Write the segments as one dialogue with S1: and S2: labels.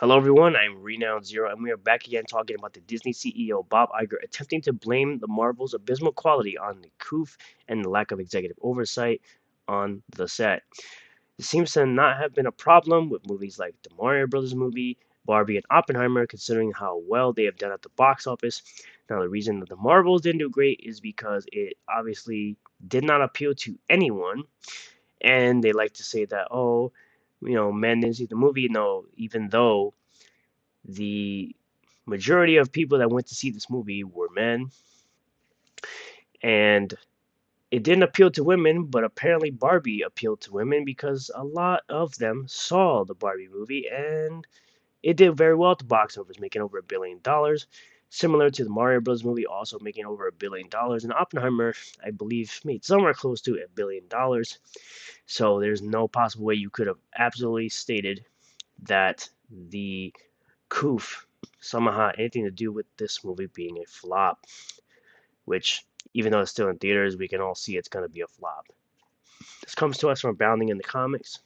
S1: Hello, everyone. I'm Renowned Zero, and we are back again talking about the Disney CEO Bob Iger attempting to blame the Marvel's abysmal quality on the Coof and the lack of executive oversight on the set. It seems to not have been a problem with movies like the Mario Brothers movie, Barbie, and Oppenheimer, considering how well they have done at the box office. Now, the reason that the Marvels didn't do great is because it obviously did not appeal to anyone, and they like to say that, oh, men didn't see the movie. No, even though the majority of people that went to see this movie were men, and it didn't appeal to women, but apparently Barbie appealed to women because a lot of them saw the Barbie movie, and it did very well at the box office, making over $1 billion. Similar to the Mario Bros. Movie, also making over $1 billion. And Oppenheimer, I believe, made somewhere close to $1 billion. So there's no possible way you could have absolutely stated that the Coof somehow had anything to do with this movie being a flop, which, even though it's still in theaters, we can all see it's going to be a flop. This comes to us from Bounding in the comics.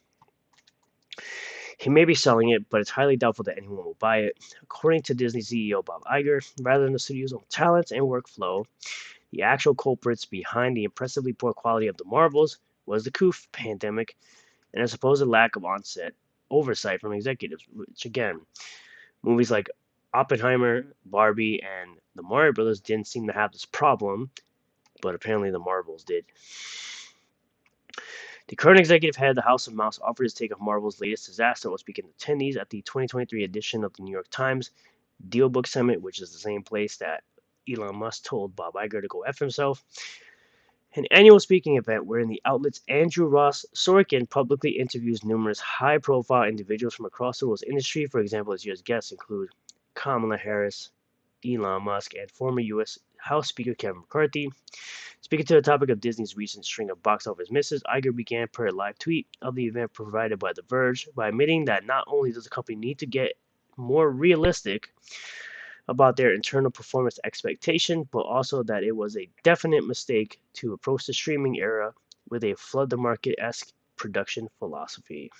S1: He may be selling it, but it's highly doubtful that anyone will buy it. According to Disney CEO Bob Iger, rather than the studio's own talents and workflow, the actual culprits behind the impressively poor quality of the Marvels was the Coof pandemic and a supposed lack of on-set oversight from executives, which again, movies like Oppenheimer, Barbie, and the Mario Brothers didn't seem to have this problem, but apparently the Marvels did. The current executive head of the House of Mouse offered his take on Marvel's latest disaster while speaking to attendees at the 2023 edition of the New York Times Dealbook Summit, which is the same place that Elon Musk told Bob Iger to go F himself. An annual speaking event wherein the outlet's Andrew Ross Sorkin publicly interviews numerous high profile individuals from across the world's industry. For example, this year's guests include Kamala Harris, Elon Musk, and former U.S. House Speaker Kevin McCarthy. Speaking to the topic of Disney's recent string of box office misses, Iger began per a live tweet of the event provided by The Verge by admitting that not only does the company need to get more realistic about their internal performance expectation, but also that it was a definite mistake to approach the streaming era with a flood the market esque production philosophy.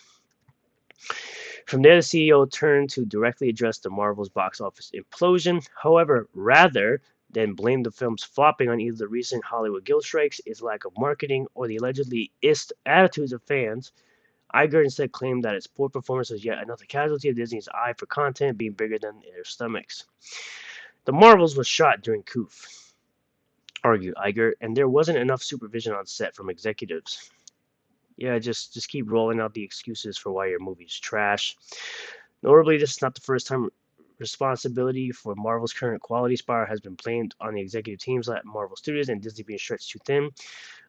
S1: From there, the CEO turned to directly address the Marvel's box office implosion. However, rather than blame the film's flopping on either the recent Hollywood guild strikes, its lack of marketing, or the allegedly ist attitudes of fans, Iger instead claimed that its poor performance was yet another casualty of Disney's eye for content being bigger than their stomachs. The Marvels was shot during Coof, argued Iger, and there wasn't enough supervision on set from executives. Yeah, just keep rolling out the excuses for why your movie's trash. Notably, this is not the first time responsibility for Marvel's current quality spiral has been blamed on the executive teams at Marvel Studios and Disney being stretched too thin.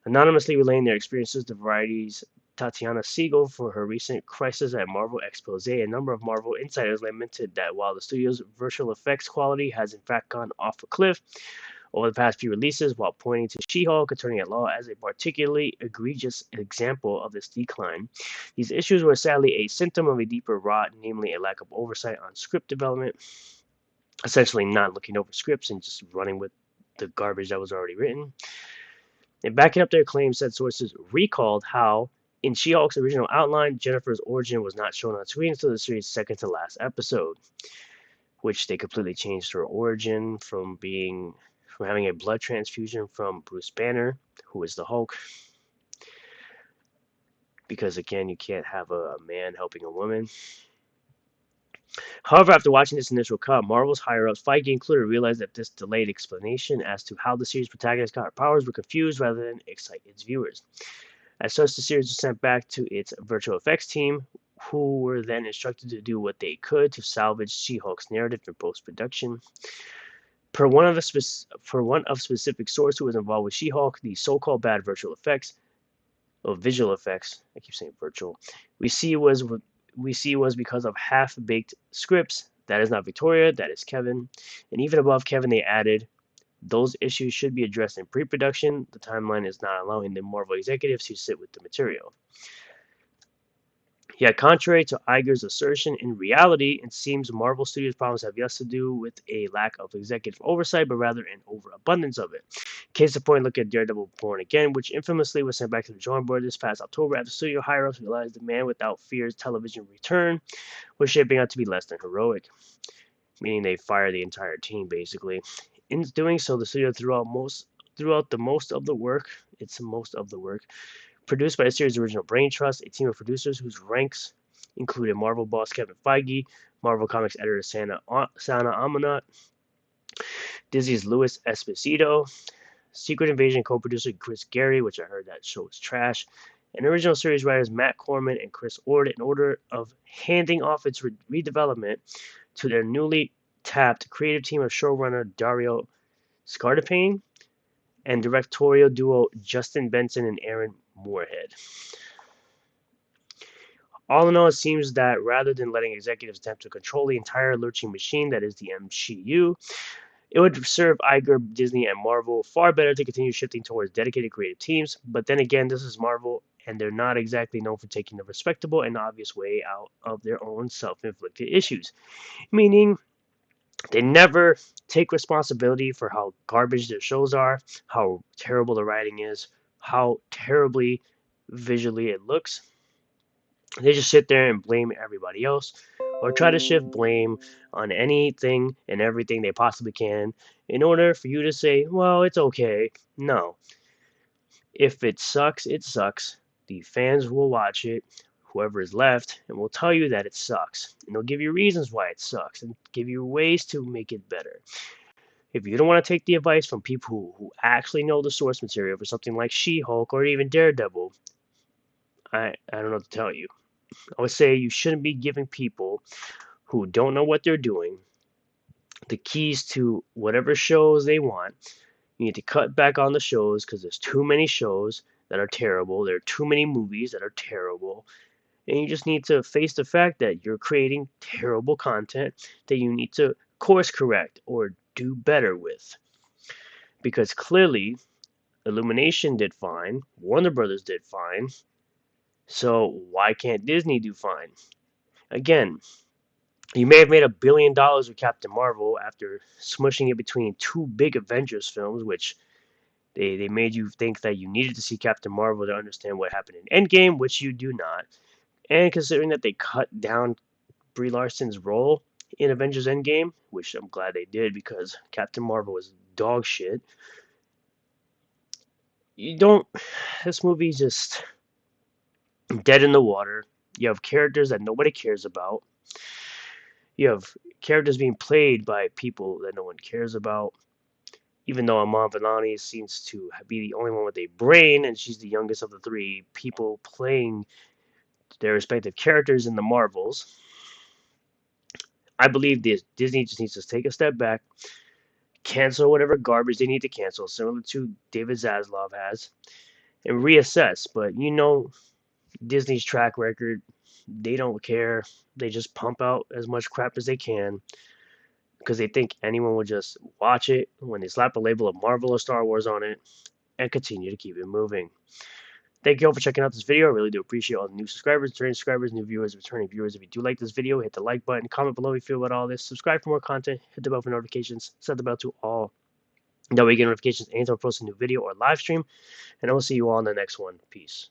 S1: Anonymously relaying their experiences to Variety's Tatiana Siegel for her recent Crisis at Marvel expose, a number of Marvel insiders lamented that while the studio's visual effects quality has in fact gone off a cliff over the past few releases, while pointing to She-Hulk Attorney at Law as a particularly egregious example of this decline. These issues were sadly a symptom of a deeper rot, namely a lack of oversight on script development, essentially not looking over scripts and just running with the garbage that was already written. And backing up their claims, said sources recalled how, in She-Hulk's original outline, Jennifer's origin was not shown on screen until the series' second to last episode, which they completely changed her origin from having a blood transfusion from Bruce Banner, who is the Hulk. Because again, you can't have a man helping a woman. However, after watching this initial cut, Marvel's higher-ups, Feige included, realized that this delayed explanation as to how the series' protagonist got her powers were confused rather than excite its viewers. As such, the series was sent back to its virtual effects team, who were then instructed to do what they could to salvage She-Hulk's narrative in post-production. For one of specific source who was involved with She-Hulk, the so-called bad visual effects, I keep saying virtual, we see was because of half-baked scripts. That is not Victoria, that is Kevin. And even above Kevin, they added, those issues should be addressed in pre-production. The timeline is not allowing the Marvel executives to sit with the material. Yet, contrary to Iger's assertion, in reality, it seems Marvel Studios' problems have less to do with a lack of executive oversight, but rather an overabundance of it. Case in point, look at Daredevil Born Again, which infamously was sent back to the drawing board this past October after studio higher-ups realized the Man Without Fear's television return was shaping out to be less than heroic, meaning they fired the entire team, basically. In doing so, the studio throughout the most of the work, produced by the series' original brain trust, a team of producers whose ranks included Marvel boss Kevin Feige, Marvel Comics editor Sana Amanat, Disney's Louis Esposito, Secret Invasion co-producer Chris Gary, which I heard that show was trash, and original series writers Matt Corman and Chris Ord, in order of handing off its redevelopment to their newly tapped creative team of showrunner Dario Scardapane and directorial duo Justin Benson and Aaron Moorhead. All in all, it seems that rather than letting executives attempt to control the entire lurching machine that is the MCU, it would serve Iger, Disney, and Marvel far better to continue shifting towards dedicated creative teams. But then again, this is Marvel, and they're not exactly known for taking the respectable and obvious way out of their own self-inflicted issues. Meaning, they never take responsibility for how garbage their shows are, how terrible the writing is, how terribly visually it looks. They just sit there and blame everybody else or try to shift blame on anything and everything they possibly can in order for you to say, well, it's okay. No. If it sucks, it sucks. The fans will watch it, whoever is left, and will tell you that it sucks. And they'll give you reasons why it sucks and give you ways to make it better. If you don't want to take the advice from people who actually know the source material for something like She-Hulk or even Daredevil, I don't know what to tell you. I would say you shouldn't be giving people who don't know what they're doing the keys to whatever shows they want. You need to cut back on the shows because there's too many shows that are terrible. There are too many movies that are terrible. And you just need to face the fact that you're creating terrible content that you need to course correct or do better with. Because clearly, Illumination did fine, Warner Brothers did fine, so why can't Disney do fine? Again, you may have made $1 billion with Captain Marvel after smushing it between two big Avengers films, which they made you think that you needed to see Captain Marvel to understand what happened in Endgame, which you do not. And considering that they cut down Brie Larson's role in Avengers Endgame, which I'm glad they did because Captain Marvel was dog shit. You don't. This movie's just dead in the water. You have characters that nobody cares about. You have characters being played by people that no one cares about. Even though Amon Villani seems to be the only one with a brain, and she's the youngest of the three people playing their respective characters in the Marvels, I believe Disney just needs to take a step back, cancel whatever garbage they need to cancel, similar to David Zaslav has, and reassess. But you know Disney's track record, they don't care. They just pump out as much crap as they can because they think anyone will just watch it when they slap a label of Marvel or Star Wars on it and continue to keep it moving. Thank you all for checking out this video. I really do appreciate all the new subscribers, returning subscribers, new viewers, returning viewers. If you do like this video, hit the like button, comment below how you feel about all this, subscribe for more content, hit the bell for notifications, set the bell to all. That way you get notifications anytime I post a new video or live stream, and I will see you all in the next one. Peace.